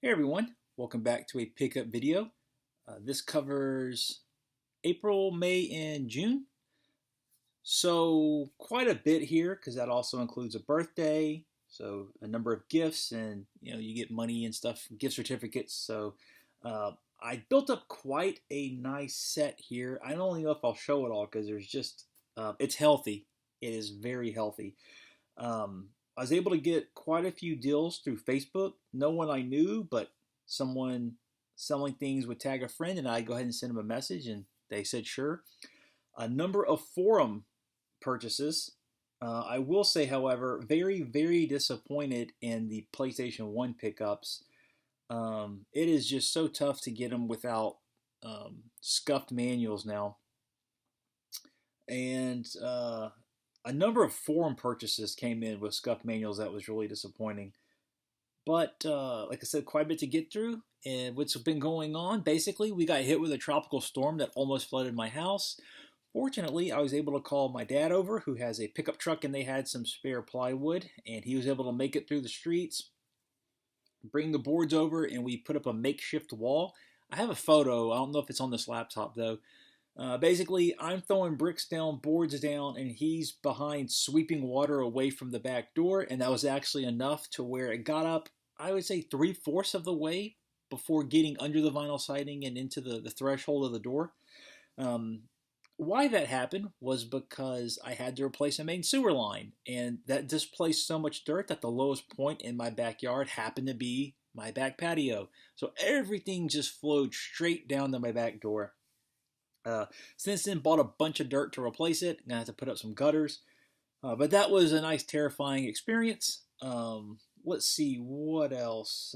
Hey everyone, welcome back to a pickup video. This covers April, May, and June. So quite a bit here because that also includes a birthday, so a number of gifts, and you get money and stuff, gift certificates. So uh, I built up quite a nice set here. I don't know if I'll show it all because there's just it's healthy. It is very healthy. I was able to get quite a few deals through Facebook. No one I knew, but someone selling things would tag a friend, and I'd go ahead and send them a message, and they said sure. A number of forum purchases. I will say, however, very, very disappointed in the PlayStation 1 pickups. It is just so tough to get them without scuffed manuals now. And a number of forum purchases came in with scuffed manuals that was really disappointing. But like I said, quite a bit to get through. And what's been going on, basically, we got hit with a tropical storm that almost flooded my house. Fortunately, I was able to call my dad over, who has a pickup truck, and they had some spare plywood, and he was able to make it through the streets, bring the boards over, and we put up a makeshift wall. I have a photo. I don't know if it's on this laptop, though. Basically, I'm throwing bricks down, boards down, and he's behind sweeping water away from the back door, and that was actually enough to where it got up, I would say, three-fourths of the way before getting under the vinyl siding and into the threshold of the door. Um, why that happened was because I had to replace a main sewer line, and that displaced so much dirt that the lowest point in my backyard happened to be my back patio. So everything just flowed straight down to my back door. Uh, since then, bought a bunch of dirt to replace it. Gonna have to put up some gutters. But that was a nice, terrifying experience. Let's see what else.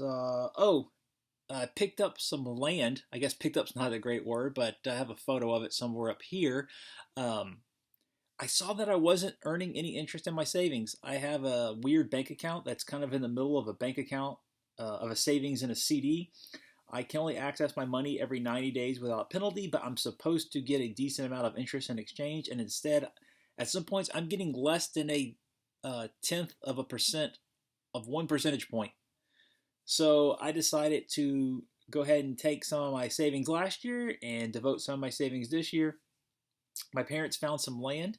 I picked up some land. I guess picked up's not a great word, but I have a photo of it somewhere up here. Um, I saw that I wasn't earning any interest in my savings. I have a weird bank account that's kind of in the middle of a bank account of a savings and a CD. I can only access my money every 90 days without penalty, but I'm supposed to get a decent amount of interest in exchange, and instead, at some points, I'm getting less than a tenth of a percent of 1 percentage point. So I decided to go ahead and take some of my savings last year and devote some of my savings this year. My parents found some land,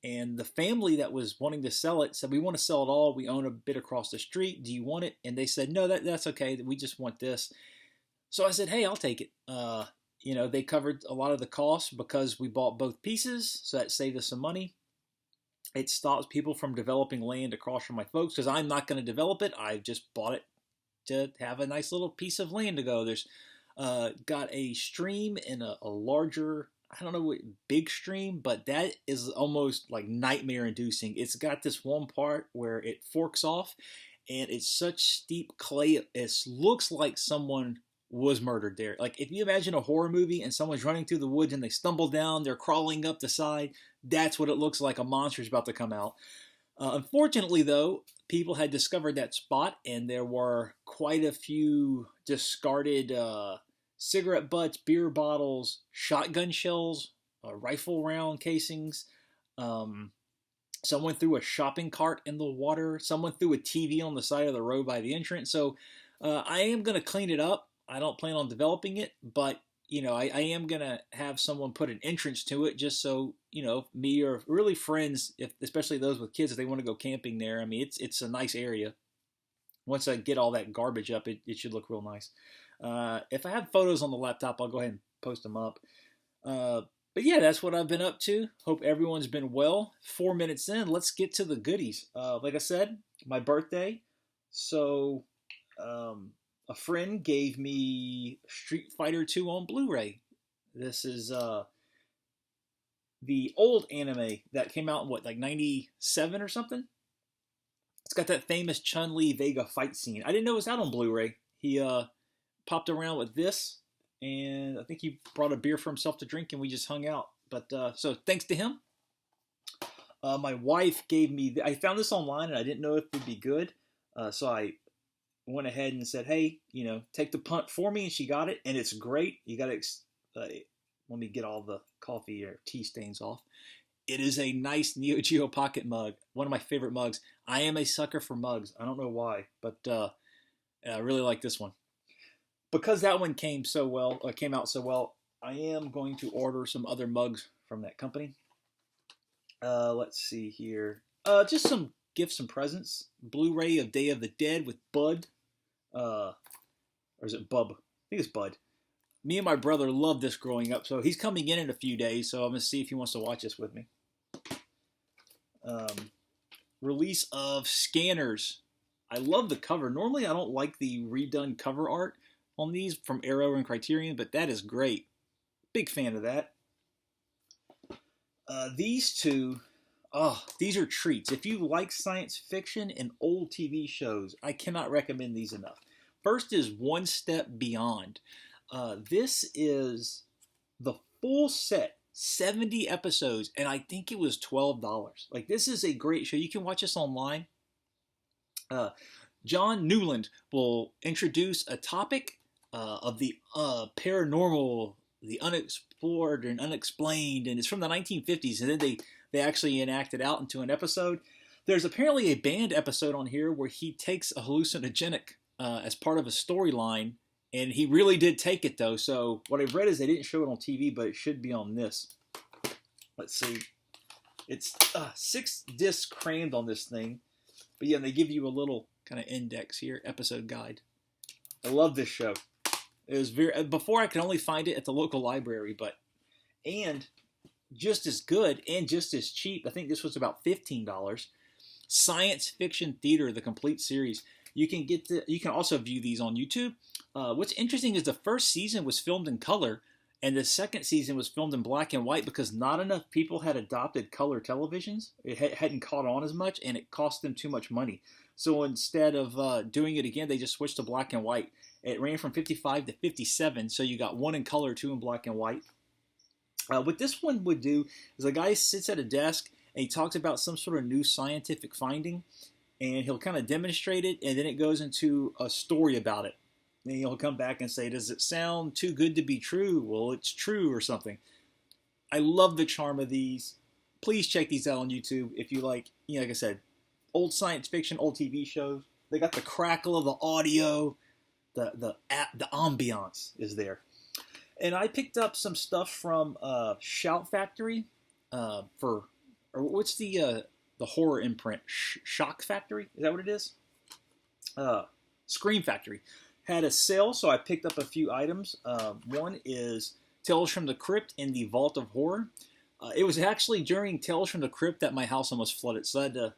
and the family that was wanting to sell it said, "We want to sell it all. We own a bit across the street. Do you want it?" And they said, "No, that's okay. We just want this." So I said, "Hey, I'll take it." They covered a lot of the costs because we bought both pieces, so that saved us some money. It stops people from developing land across from my folks because I'm not going to develop it. I just bought it to have a nice little piece of land to go. There's got a stream and a larger, I don't know what big stream, but that is almost like nightmare inducing. It's got this one part where it forks off, and it's such steep clay. It looks like someone was murdered there. Like if you imagine a horror movie and someone's running through the woods and they stumble down, they're crawling up the side. That's what it looks like. A monster's about to come out. Unfortunately, though, people had discovered that spot, and there were quite a few discarded cigarette butts, beer bottles, shotgun shells, rifle round casings. Um, Someone threw a shopping cart in the water. Someone threw a TV on the side of the road by the entrance. So I am going to clean it up. I don't plan on developing it, but I am gonna have someone put an entrance to it just so me or really friends, if especially those with kids, if they want to go camping there. I mean, it's a nice area. Once I get all that garbage up, it should look real nice. If I have photos on the laptop, I'll go ahead and post them up. Uh, but yeah, that's what I've been up to. Hope everyone's been well. 4 minutes in, let's get to the goodies. Like I said, my birthday. So um, a friend gave me Street Fighter 2 on Blu-ray. This is the old anime that came out in what, like 97 or something? It's got that famous Chun Li Vega fight scene. I didn't know it was out on Blu-ray. He popped around with this, and I think he brought a beer for himself to drink, and we just hung out. But so thanks to him. My wife gave me. I found this online, and I didn't know if it'd be good. So I went ahead and said, "Hey, take the punt for me," and she got it, and it's great. You got to let me get all the coffee or tea stains off. It is a nice Neo Geo Pocket mug, one of my favorite mugs. I am a sucker for mugs. I don't know why, but I really like this one. because that one came out so well, I am going to order some other mugs from that company. Let's see here. Just some gifts and presents. Blu-ray of Day of the Dead with Bud. Or is it Bub? I think it's Bud. Me and my brother loved this growing up, so he's coming in a few days, so I'm going to see if he wants to watch this with me. Release of Scanners. I love the cover. Normally, I don't like the redone cover art on these from Arrow and Criterion, but that is great. Big fan of that. These two, these are treats. If you like science fiction and old TV shows, I cannot recommend these enough. First is One Step Beyond. This is the full set, 70 episodes, and I think it was $12. Like, this is a great show. You can watch this online. John Newland will introduce a topic of the paranormal, the unexplored and unexplained, and it's from the 1950s, and then they actually enact it out into an episode. There's apparently a banned episode on here where he takes a hallucinogenic as part of a storyline, and he really did take it, though. So what I've read is they didn't show it on TV, but it should be on this. Let's see. It's 6 discs crammed on this thing. But yeah, they give you a little kind of index here, episode guide. I love this show. It was before I could only find it at the local library, and just as good and just as cheap. I think this was about $15. Science Fiction Theater, the complete series. You can also view these on YouTube. What's interesting is the first season was filmed in color, and the second season was filmed in black and white because not enough people had adopted color televisions. It hadn't caught on as much, and it cost them too much money. So instead of doing it again, they just switched to black and white. It ran from 55 to 57, so you got 1 in color, 2 in black and white. What this one would do is a guy sits at a desk, and he talks about some sort of new scientific finding, and he'll kind of demonstrate it, and then it goes into a story about it. And he'll come back and say, does it sound too good to be true? Well, it's true or something. I love the charm of these. Please check these out on YouTube if you like, like I said, old science fiction, old TV shows. They got the crackle of the audio, the ambiance is there. And I picked up some stuff from Shout Factory what's the horror imprint? Shock Factory? Is that what it is? Scream Factory. Had a sale, so I picked up a few items. One is Tales from the Crypt in the Vault of Horror. It was actually during Tales from the Crypt that my house almost flooded, so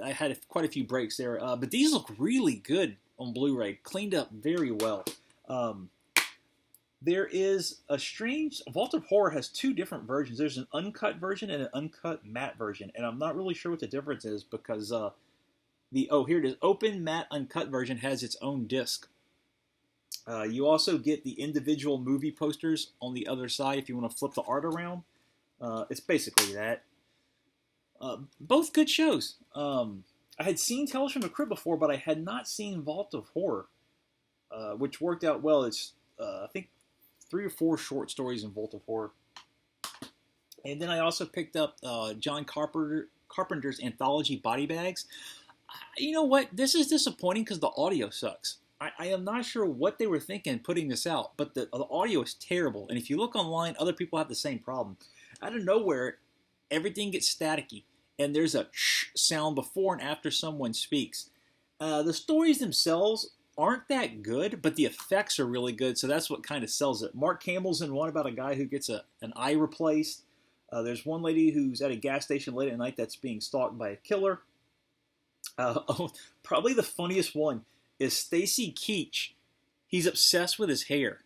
I had quite a few breaks there. But these look really good on Blu-ray, cleaned up very well. There is a strange... Vault of Horror has 2 different versions. There's an uncut version and an uncut matte version, and I'm not really sure what the difference is because here it is. Open matte uncut version has its own disc. You also get the individual movie posters on the other side if you want to flip the art around. It's basically that. Both good shows. I had seen Tales from the Crypt before, but I had not seen Vault of Horror, which worked out well. It's, I think, 3 or 4 short stories in Vault of Horror. And then I also picked up John Carpenter's anthology Body Bags. You know what? This is disappointing because the audio sucks. I am not sure what they were thinking putting this out, but the audio is terrible. And if you look online, other people have the same problem. Out of nowhere, everything gets staticky, and there's a shh sound before and after someone speaks. The stories themselves aren't that good, but the effects are really good, so that's what kind of sells it. Mark Hamill's in one about a guy who gets an eye replaced. There's one lady who's at a gas station late at night that's being stalked by a killer. Probably the funniest one is Stacy Keach. He's obsessed with his hair.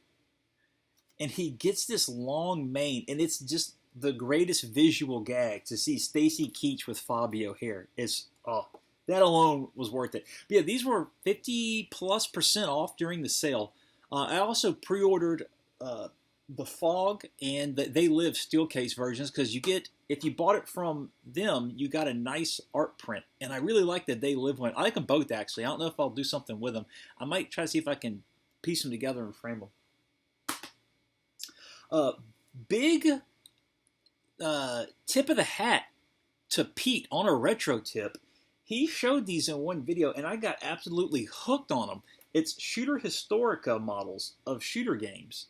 And he gets this long mane, and it's just the greatest visual gag to see Stacy Keach with Fabio hair. That alone was worth it. But yeah, these were 50+% off during the sale. I also pre-ordered the Fog and the They Live steel case versions because if you bought it from them, you got a nice art print. And I really like the They Live one. I like them both, actually. I don't know if I'll do something with them. I might try to see if I can piece them together and frame them. Big tip of the hat to Pete on a retro tip. He showed these in one video, and I got absolutely hooked on them. It's Shooter Historica models of shooter games.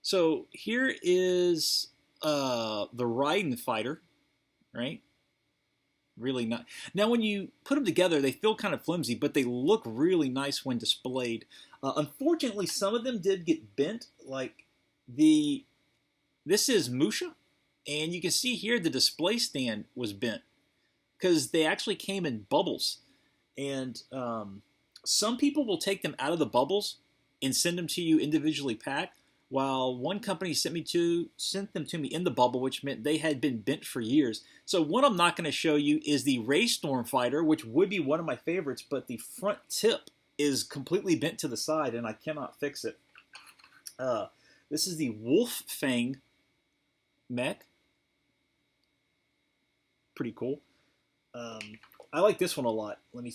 So here is the Raiden fighter, right? Really not. Now, when you put them together, they feel kind of flimsy, but they look really nice when displayed. Unfortunately, some of them did get bent. Like the this is Musha, and you can see here the display stand was bent because they actually came in bubbles. And some people will take them out of the bubbles and send them to you individually packed. While one company sent them to me in the bubble, which meant they had been bent for years. So one I'm not going to show you is the Raystorm Fighter, which would be one of my favorites, but the front tip is completely bent to the side, and I cannot fix it. This is the Wolf Fang mech. Pretty cool. I like this one a lot. Let me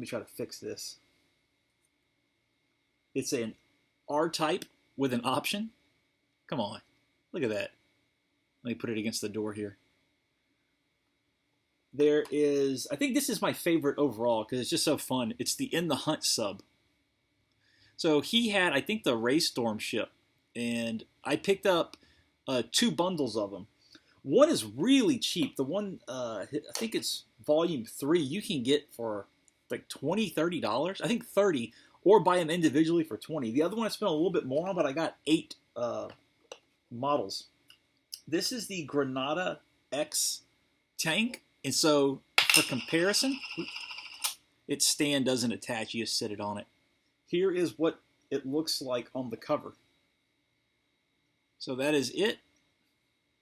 try to fix this. It's an R-type with an option. Come on. Look at that. Let me put it against the door here. There is, I think this is my favorite overall because it's just so fun. It's the In the Hunt sub. So he had, I think, the Raystorm ship. And I picked up 2 bundles of them. One is really cheap. The one, I think it's volume 3, you can get for like $20, $30. I think 30, or buy them individually for 20. The other one I spent a little bit more on, but I got 8 models. This is the Granada X tank, and so for comparison, its stand doesn't attach, you just sit it on it. Here is what it looks like on the cover. So that is it.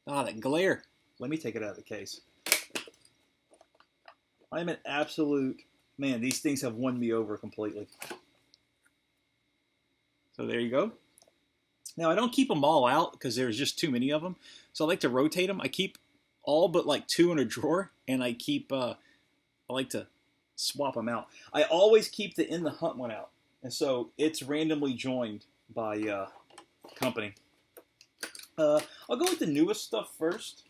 Ah, that glare. Let me take it out of the case. I'm an absolute, man, these things have won me over completely. So there you go. Now, I don't keep them all out because there's just too many of them. So I like to rotate them. I keep all but like 2 in a drawer, and I like to swap them out. I always keep the In the Hunt one out. And so it's randomly joined by company. I'll go with the newest stuff first.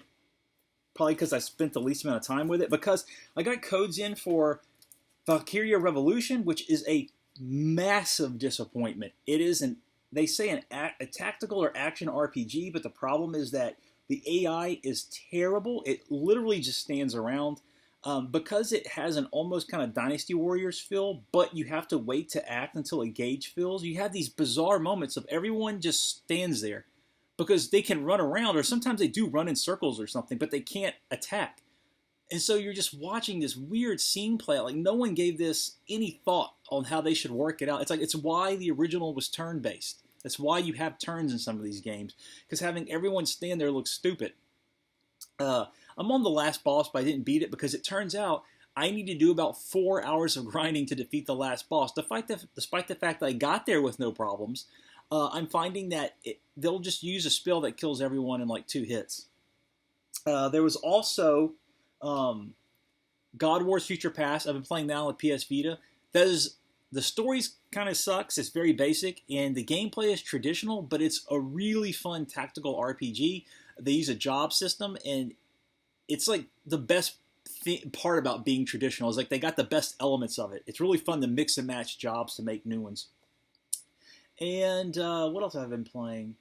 Probably because I spent the least amount of time with it. Because I got codes in for Valkyria Revolution, which is a massive disappointment. It is they say a tactical or action RPG, but the problem is that the AI is terrible. It literally just stands around. Because it has an almost kind of Dynasty Warriors feel, but you have to wait to act until a gauge fills. You have these bizarre moments of everyone just stands there because they can run around, or sometimes they do run in circles or something, but they can't attack. And so you're just watching this weird scene play out. Like, no one gave this any thought on how they should work it out. It's why the original was turn-based. That's why you have turns in some of these games, because having everyone stand there looks stupid. I'm on the last boss, but I didn't beat it because it turns out I need to do about 4 hours of grinding to defeat the last boss. Despite the fact that I got there with no problems, I'm finding that they'll just use a spell that kills everyone in like 2 hits. There was also God Wars Future Past. I've been playing that on the PS Vita. The story's kind of sucks. It's very basic, and the gameplay is traditional, but it's a really fun tactical RPG. They use a job system, and it's like the best part about being traditional is like they got the best elements of it. It's really fun to mix and match jobs to make new ones. And what else have I been playing?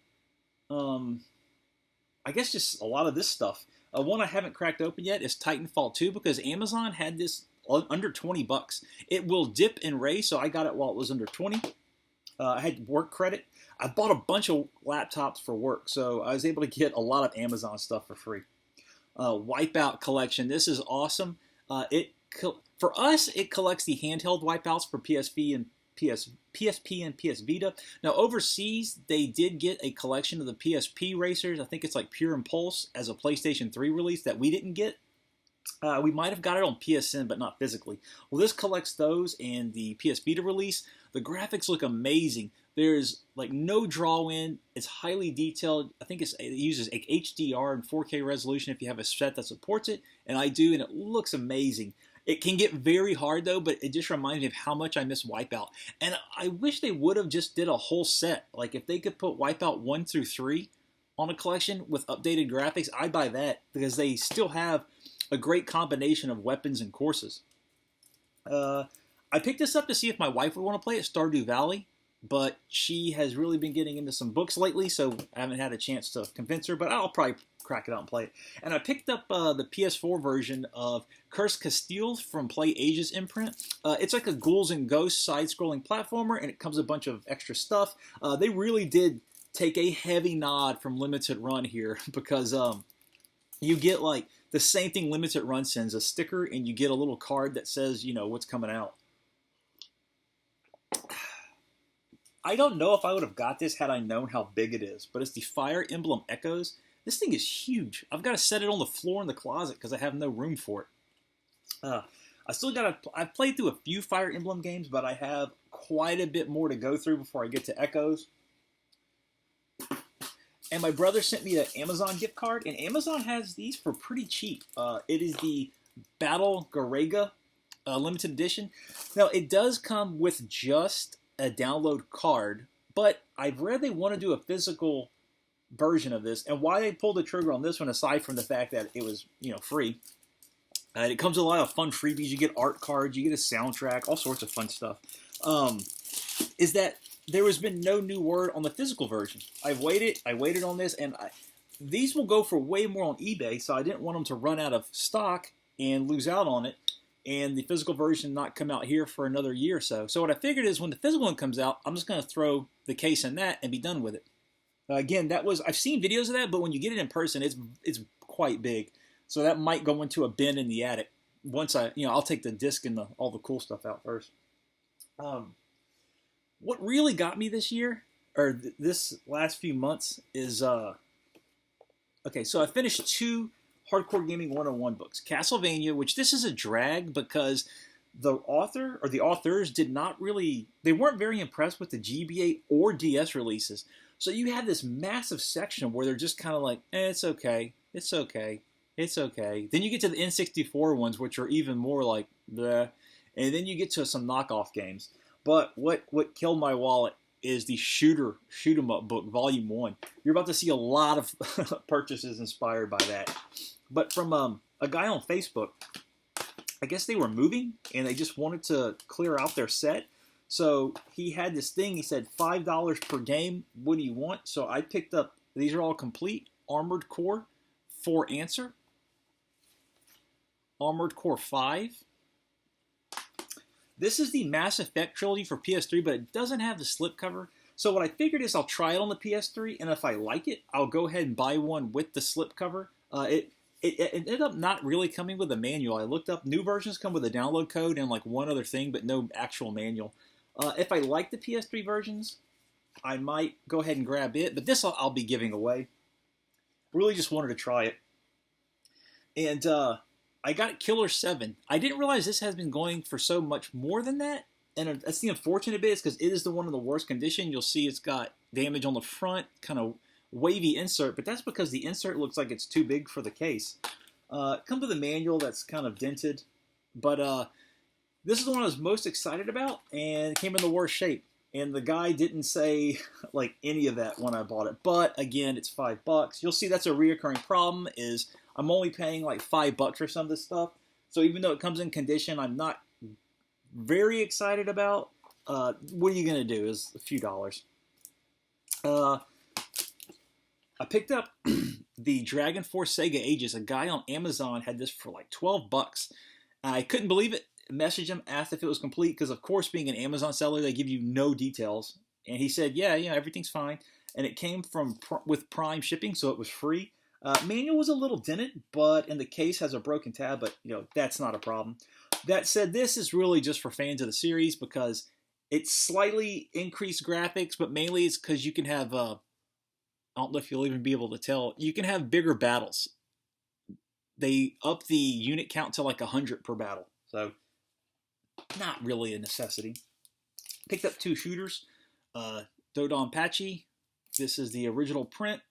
I guess just a lot of this stuff. One I haven't cracked open yet is Titanfall 2 because Amazon had this under $20. It will dip and raise, so I got it while it was under 20. I had work credit. I bought a bunch of laptops for work, so I was able to get a lot of Amazon stuff for free. Wipeout collection. This is awesome. For us, it collects the handheld Wipeouts for PSP and PS Vita. Now, overseas, they did get a collection of the PSP racers. I think it's like Pure Impulse as a PlayStation 3 release that we didn't get. We might have got it on PSN, but not physically. Well, this collects those and the PS Vita release. The graphics look amazing. There's like no draw-in. It's highly detailed. I think it uses HDR and 4K resolution if you have a set that supports it, and I do, and it looks amazing. It can get very hard though, but it just reminds me of how much I miss Wipeout. And I wish they would have just did a whole set. Like if they could put Wipeout 1 through 3 on a collection with updated graphics, I'd buy that because they still have a great combination of weapons and courses. I picked this up to see if my wife would want to play it, Stardew Valley, but she has really been getting into some books lately, so I haven't had a chance to convince her, but I'll probably crack it out and play it. And I picked up the PS4 version of Curse Castile from Play Ages imprint. It's like a ghouls and ghosts side-scrolling platformer, and it comes with a bunch of extra stuff. They really did take a heavy nod from Limited Run here, because you get like the same thing Limited Run sends, a sticker, and you get a little card that says, you know, what's coming out. I don't know if I would have got this had I known how big it is, but it's the Fire Emblem Echoes. This thing is huge. I've got to set it on the floor in the closet because I have no room for it. I've played through a few Fire Emblem games, but I have quite a bit more to go through before I get to Echoes. And my brother sent me an Amazon gift card, and Amazon has these for pretty cheap. It is the Battle Garega limited edition. Now, it does come with just a download card, but I've read they want to do a physical version of this, and why they pulled the trigger on this one, aside from the fact that it was, you know, free. It comes with a lot of fun freebies. You get art cards, you get a soundtrack, all sorts of fun stuff. Is that there has been no new word on the physical version. I waited on this, and these will go for way more on eBay, so I didn't want them to run out of stock and lose out on it, and the physical version not come out here for another year or so. So what I figured is when the physical one comes out, I'm just going to throw the case in that and be done with it. Again, I've seen videos of that, but when you get it in person, it's quite big. So that might go into a bin in the attic. Once I'll take the disc and all the cool stuff out first. What really got me this year, or this last few months, is okay. So I finished 2 Hardcore Gaming 101 books. Castlevania, which this is a drag because the author or the authors they weren't very impressed with the GBA or DS releases. So you have this massive section where they're just kind of like, it's okay, it's okay, it's okay. Then you get to the N64 ones, which are even more like, bleh. And then you get to some knockoff games. But what killed my wallet is the Shoot 'em Up book, Volume 1. You're about to see a lot of purchases inspired by that. But from a guy on Facebook, I guess they were moving, and they just wanted to clear out their set. So he had this thing, he said, $5 per game, what do you want? So I picked up, these are all complete, Armored Core 4 Answer, Armored Core 5. This is the Mass Effect trilogy for PS3, but it doesn't have the slipcover. So what I figured is I'll try it on the PS3, and if I like it, I'll go ahead and buy one with the slipcover. It ended up not really coming with a manual. I looked up, new versions come with a download code and like one other thing, but no actual manual. If I like the PS3 versions, I might go ahead and grab it, but this I'll be giving away. Really just wanted to try it. And I got Killer 7. I didn't realize this has been going for so much more than that, and that's the unfortunate bit, is because it is the one in the worst condition. You'll see it's got damage on the front, kind of wavy insert, but that's because the insert looks like it's too big for the case. It comes with a manual that's kind of dented, but this is the one I was most excited about, and it came in the worst shape. And the guy didn't say like any of that when I bought it. But again, it's $5. You'll see that's a reoccurring problem. Is I'm only paying like $5 for some of this stuff. So even though it comes in condition, I'm not very excited about. What are you gonna do? Is a few dollars. I picked up the Dragon Force Sega Ages. A guy on Amazon had this for like $12. I couldn't believe it. Messaged him, asked if it was complete, because of course, being an Amazon seller, they give you no details. And he said, yeah, everything's fine. And it came with Prime shipping, so it was free. Manual was a little dented, and the case has a broken tab, but that's not a problem. That said, this is really just for fans of the series, because it's slightly increased graphics, but mainly it's because you can have, I don't know if you'll even be able to tell, you can have bigger battles. They up the unit count to like 100 per battle. So not really a necessity. Picked up 2 shooters. Dodonpachi. This is the original print.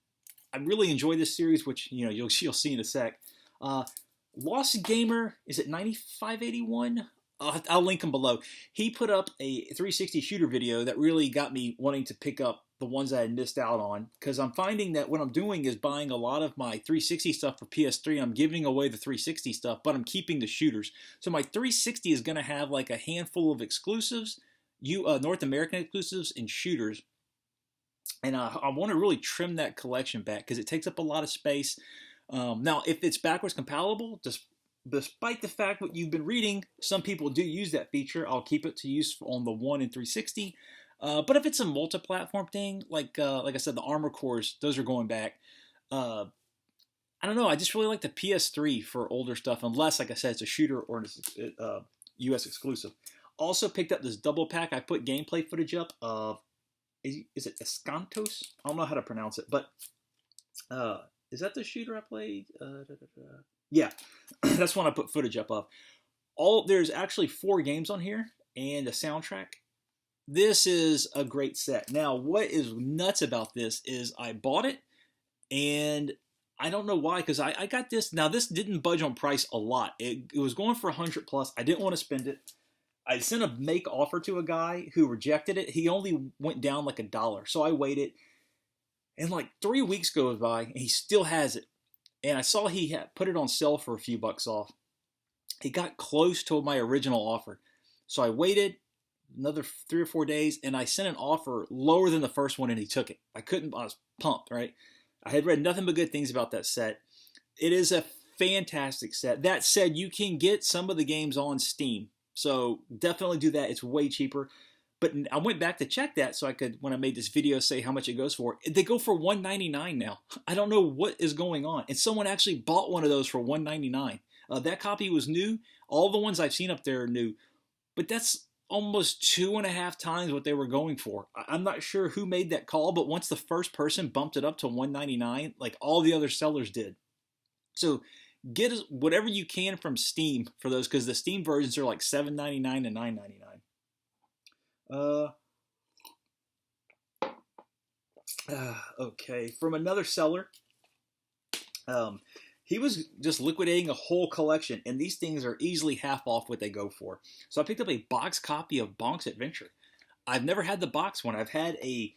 I really enjoy this series, which you'll see in a sec. Lost Gamer, is it 9581? I'll link him below. He put up a 360 shooter video that really got me wanting to pick up the ones that I missed out on, because I'm finding that what I'm doing is buying a lot of my 360 stuff for PS3. I'm giving away the 360 stuff, but I'm keeping the shooters. So my 360 is going to have like a handful of exclusives, North American exclusives and shooters. And I want to really trim that collection back because it takes up a lot of space. Now, if it's backwards compatible, despite the fact what you've been reading, some people do use that feature. I'll keep it to use on the One and 360. But if it's a multi-platform thing, like I said, the Armor Cores, those are going back. I don't know. I just really like the PS3 for older stuff, unless, like I said, it's a shooter or a US exclusive. Also picked up this double pack. I put gameplay footage up of, is it Escantos? I don't know how to pronounce it, but is that the shooter I played? Yeah, that's one I put footage up of. There's actually 4 games on here and a soundtrack. This is a great set. Now, what is nuts about this is I bought it, and I don't know why, because I got this. Now, this didn't budge on price a lot. It was going for 100 plus. I didn't want to spend it. I sent a make offer to a guy who rejected it. He only went down like $1. So I waited, and like 3 weeks goes by, and he still has it. And I saw he had put it on sale for a few bucks off. He got close to my original offer. So I waited another 3 or 4 days, and I sent an offer lower than the first one, and he took it. I was pumped, right? I had read nothing but good things about that set. It is a fantastic set. That said, you can get some of the games on Steam. So definitely do that. It's way cheaper. But I went back to check that so I could, when I made this video, say how much it goes for. They go for $199 now. I don't know what is going on. And someone actually bought one of those for $199. That copy was new. All the ones I've seen up there are new. But that's almost 2.5 times what they were going for. I'm not sure who made that call, but once the first person bumped it up to $199, like all the other sellers did. So get whatever you can from Steam for those, because the Steam versions are like $7.99 and $9.99. Okay, from another seller, he was just liquidating a whole collection, and these things are easily half off what they go for. So I picked up a box copy of Bonk's Adventure. I've never had the box one. I've had a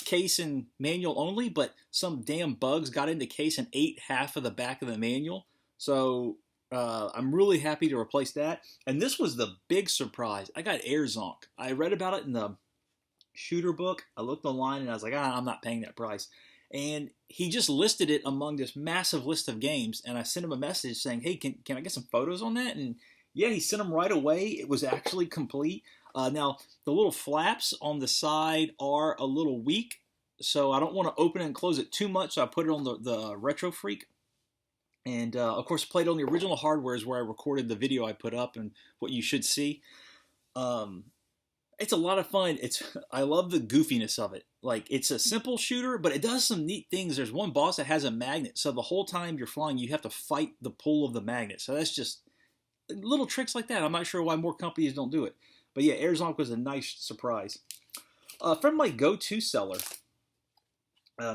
case and manual only, but some damn bugs got in the case and ate half of the back of the manual. So I'm really happy to replace that. And this was the big surprise. I got Air Zonk. I read about it in the shooter book. I looked online and I was like, I'm not paying that price. And he just listed it among this massive list of games. And I sent him a message saying, hey, can I get some photos on that? And yeah, he sent them right away. It was actually complete. Now, the little flaps on the side are a little weak, so I don't want to open it and close it too much, so I put it on the Retro Freak. And, of course, played on the original hardware is where I recorded the video I put up and what you should see. It's a lot of fun. I love the goofiness of it. Like, it's a simple shooter, but it does some neat things. There's one boss that has a magnet, so the whole time you're flying, you have to fight the pull of the magnet. So that's just little tricks like that. I'm not sure why more companies don't do it. But yeah, Air Zonk was a nice surprise. From my go-to seller,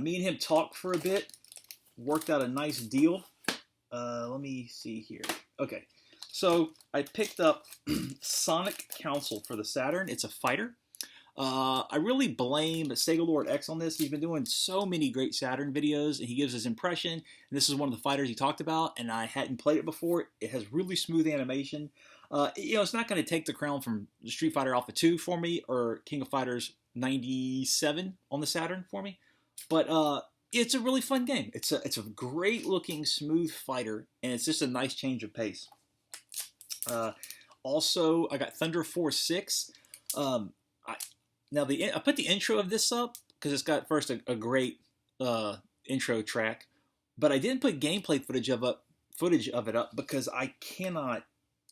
me and him talked for a bit, worked out a nice deal. Let me see here. Okay, so I picked up Sonic Council for the Saturn. It's a fighter. I really blame Sega Lord X on this. He's been doing so many great Saturn videos, and he gives his impression. And this is one of the fighters he talked about, and I hadn't played it before. It has really smooth animation. It's not going to take the crown from Street Fighter Alpha 2 for me, or King of Fighters 97 on the Saturn for me, but it's a really fun game. It's a great looking smooth fighter, and it's just a nice change of pace. Also, I got Thunder Force 6. I put the intro of this up because it's got first a great intro track, but I didn't put gameplay footage of it up because I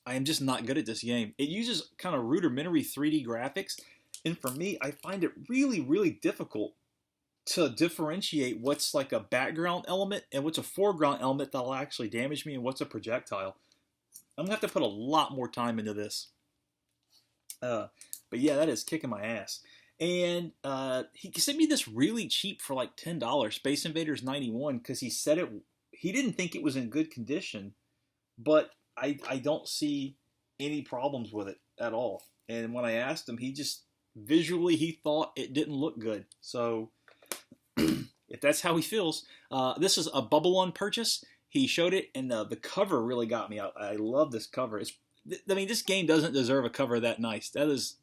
am just not good at this game. It uses kind of rudimentary 3D graphics, and for me, I find it really, really difficult to differentiate what's like a background element and what's a foreground element that'll actually damage me and what's a projectile. I'm going to have to put a lot more time into this. But yeah, that is kicking my ass. And he sent me this really cheap for like $10, Space Invaders 91, because he said he didn't think it was in good condition, but I don't see any problems with it at all. And when I asked him, he just visually he thought it didn't look good. So if that's how he feels, this is a Bubble One purchase. He showed it, and the cover really got me. I love this cover. I mean, this game doesn't deserve a cover that nice. That is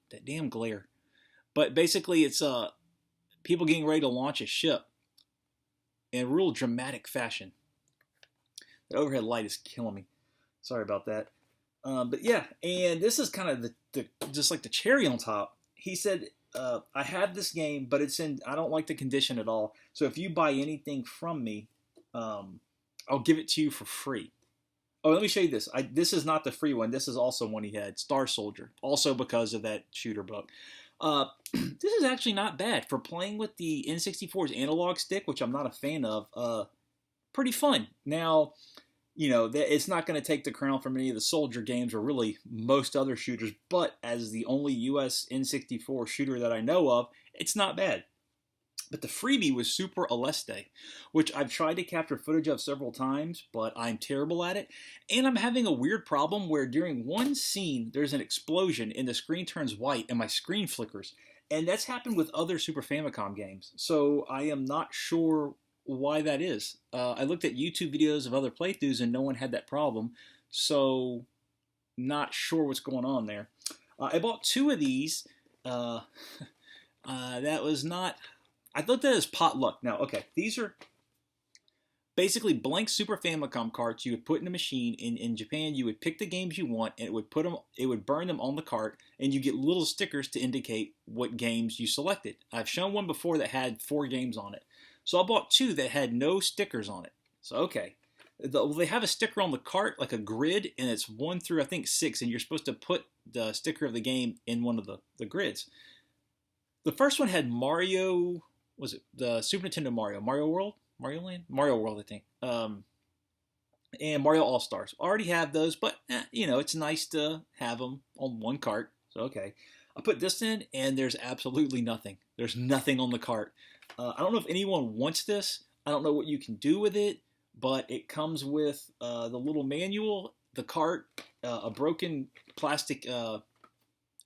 that damn glare. But basically, it's people getting ready to launch a ship in real dramatic fashion. The overhead light is killing me. Sorry about that. But yeah, and this is kind of the just like the cherry on top. He said, I have this game, but I don't like the condition at all. So if you buy anything from me, I'll give it to you for free. Oh, let me show you this. This is not the free one. This is also one he had, Star Soldier, also because of that shooter book. This is actually not bad for playing with the N64's analog stick, which I'm not a fan of. Pretty fun. Now, it's not going to take the crown from any of the Soldier games or really most other shooters, but as the only US N64 shooter that I know of, it's not bad. But the freebie was Super Aleste, which I've tried to capture footage of several times, but I'm terrible at it. And I'm having a weird problem where during one scene, there's an explosion and the screen turns white and my screen flickers. And that's happened with other Super Famicom games. So I am not sure why that is. I looked at YouTube videos of other playthroughs and no one had that problem. So not sure what's going on there. I bought 2 of these. That was not... I looked at it as potluck. Now, okay, these are basically blank Super Famicom carts you would put in a machine. In Japan, you would pick the games you want, and it would burn them on the cart, and you get little stickers to indicate what games you selected. I've shown one before that had 4 games on it. So I bought 2 that had no stickers on it. So, okay. They have a sticker on the cart, like a grid, and it's 1 through, I think, 6, and you're supposed to put the sticker of the game in one of the grids. The first one had Mario... Was it the Super Nintendo Mario World? Mario Land? Mario World, I think. And Mario All-Stars. Already have those, but, it's nice to have them on one cart. So, okay. I put this in, and there's absolutely nothing. There's nothing on the cart. I don't know if anyone wants this. I don't know what you can do with it, but it comes with the little manual, the cart, a broken plastic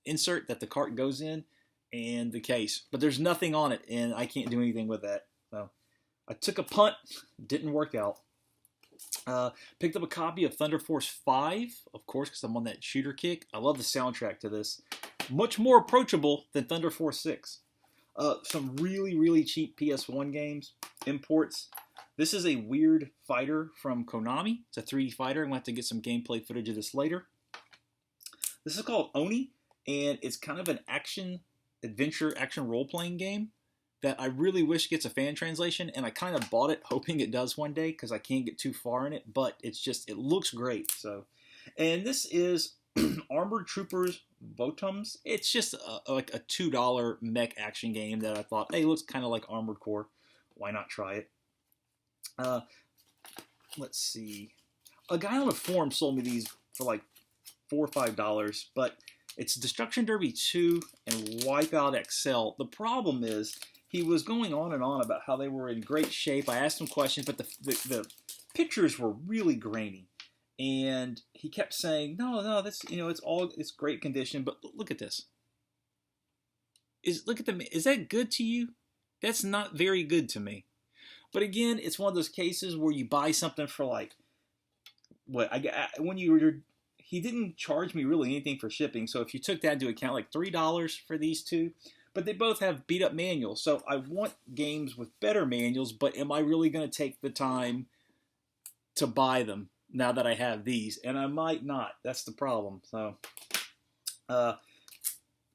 insert that the cart goes in, and the case. But there's nothing on it, and I can't do anything with that. So I took a punt. Didn't work out. Picked up a copy of Thunder Force 5, of course, because I'm on that shooter kick. I love the soundtrack to this. Much more approachable than Thunder Force 6. Some really, really cheap PS1 games. Imports. This is a weird fighter from Konami. It's a 3D fighter. I'm going to have to get some gameplay footage of this later. This is called Oni, and it's kind of an adventure action role-playing game that I really wish gets a fan translation, and I kind of bought it hoping it does one day because I can't get too far in it, but it looks great. So, and this is Armored Troopers Bottoms. It's just like a $2 mech action game that I thought, hey, it looks kind of like Armored Core. Why not try it? Let's see. A guy on a forum sold me these for like $4 or $5, but it's Destruction Derby 2 and Wipeout XL. The problem is he was going on and on about how they were in great shape. I asked him questions, but the pictures were really grainy. And he kept saying, no, that's, it's great condition, but look at this. Is that good to you? That's not very good to me. But again, it's one of those cases where you buy something for like, he didn't charge me really anything for shipping. So if you took that into account, like $3 for these 2, but they both have beat up manuals. So I want games with better manuals, but am I really going to take the time to buy them now that I have these? And I might not. That's the problem. So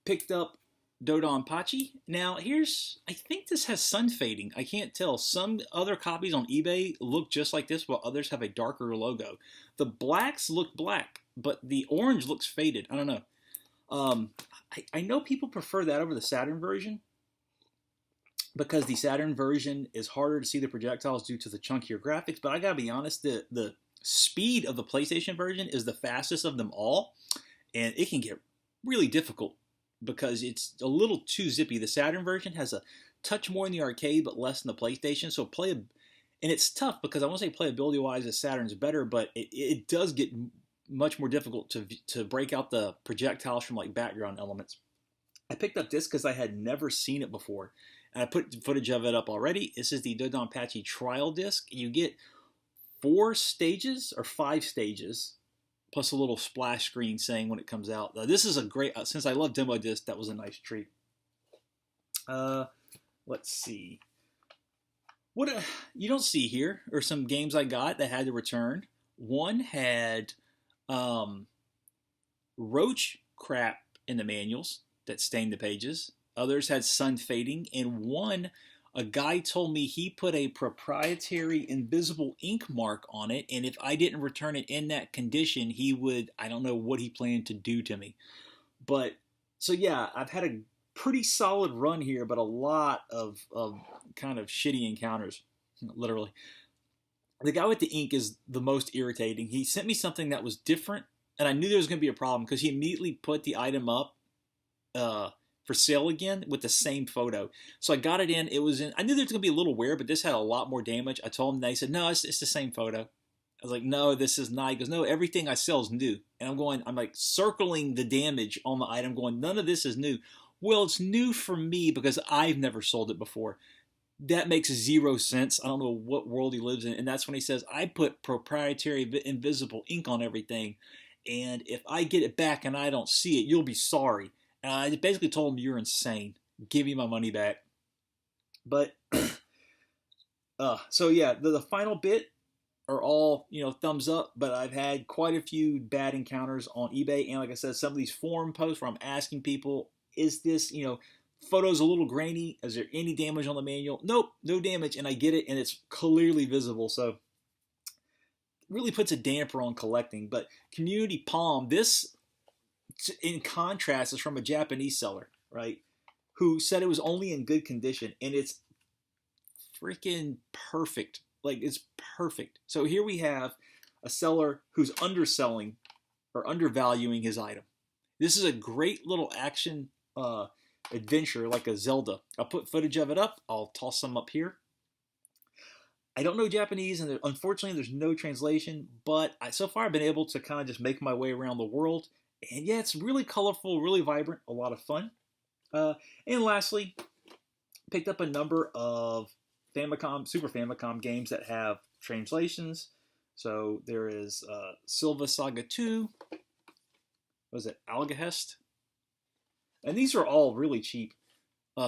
picked up Dodonpachi. Now I think this has sun fading. I can't tell. Some other copies on eBay look just like this, while others have a darker logo. The blacks look black, but the orange looks faded. I don't know. I know people prefer that over the Saturn version because the Saturn version is harder to see the projectiles due to the chunkier graphics, but I gotta be honest, the speed of the PlayStation version is the fastest of them all, and it can get really difficult because it's a little too zippy. The Saturn version has a touch more in the arcade, but less in the PlayStation, so and it's tough because I want to say playability-wise, the Saturn's better, but it does get much more difficult to break out the projectiles from like background elements. I picked up this because I had never seen it before. And I put footage of it up already. This is the Dodonpachi trial disc. You get 4 stages or 5 stages, plus a little splash screen saying when it comes out. This is a great, since I love demo disc, that was a nice treat. Let's see. What you don't see here are some games I got that had to return. One had roach crap in the manuals that stained the pages. Others had sun fading, and one, a guy told me he put a proprietary invisible ink mark on it, and if I didn't return it in that condition, he would, I don't know what he planned to do to me. But, so yeah, I've had a pretty solid run here, but a lot of kind of shitty encounters, literally. The guy with the ink is the most irritating. He sent me something that was different, and I knew there was going to be a problem because he immediately put the item up for sale again with the same photo. So I got it in. It was in. I knew there was going to be a little wear, but this had a lot more damage. I told him that. He said, no, it's the same photo. I was like, no, this is not. He goes, no, everything I sell is new. And I'm like circling the damage on the item going, none of this is new. Well, it's new for me because I've never sold it before. That makes 0 sense. I don't know what world he lives in. And that's when he says, I put proprietary invisible ink on everything. And if I get it back and I don't see it, you'll be sorry. And I basically told him, you're insane. Give me my money back. But, so yeah, the final bit are all, thumbs up. But I've had quite a few bad encounters on eBay. And like I said, some of these forum posts where I'm asking people, is this, photo's a little grainy? Is there any damage on the manual? Nope, no damage. And I get it, and it's clearly visible. So it really puts a damper on collecting. But Community Palm, this, in contrast, is from a Japanese seller, right? Who said it was only in good condition, and it's freaking perfect. Like, it's perfect. So here we have a seller who's underselling or undervaluing his item. This is a great little action adventure like a Zelda. I'll put footage of it up. I'll toss some up here. I don't know Japanese, and unfortunately there's no translation, but so far I've been able to kind of just make my way around the world. And yeah, it's really colorful, really vibrant, a lot of fun. And lastly, picked up a number of Super Famicom games that have translations. So there is Silva Saga 2. What was it? Algahest? And these are all really cheap.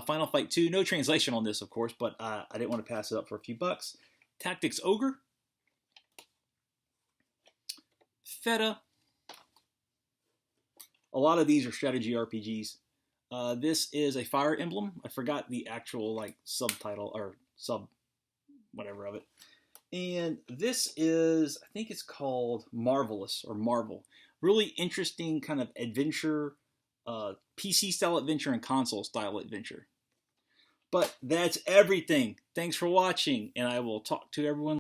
Final Fight 2, no translation on this, of course, but I didn't want to pass it up for a few bucks. Tactics Ogre. Feta. A lot of these are strategy RPGs. This is a Fire Emblem. I forgot the actual subtitle or whatever of it. And this is, I think it's called Marvelous or Marvel. Really interesting kind of adventure, PC style adventure and console style adventure. But that's everything. Thanks for watching, and I will talk to everyone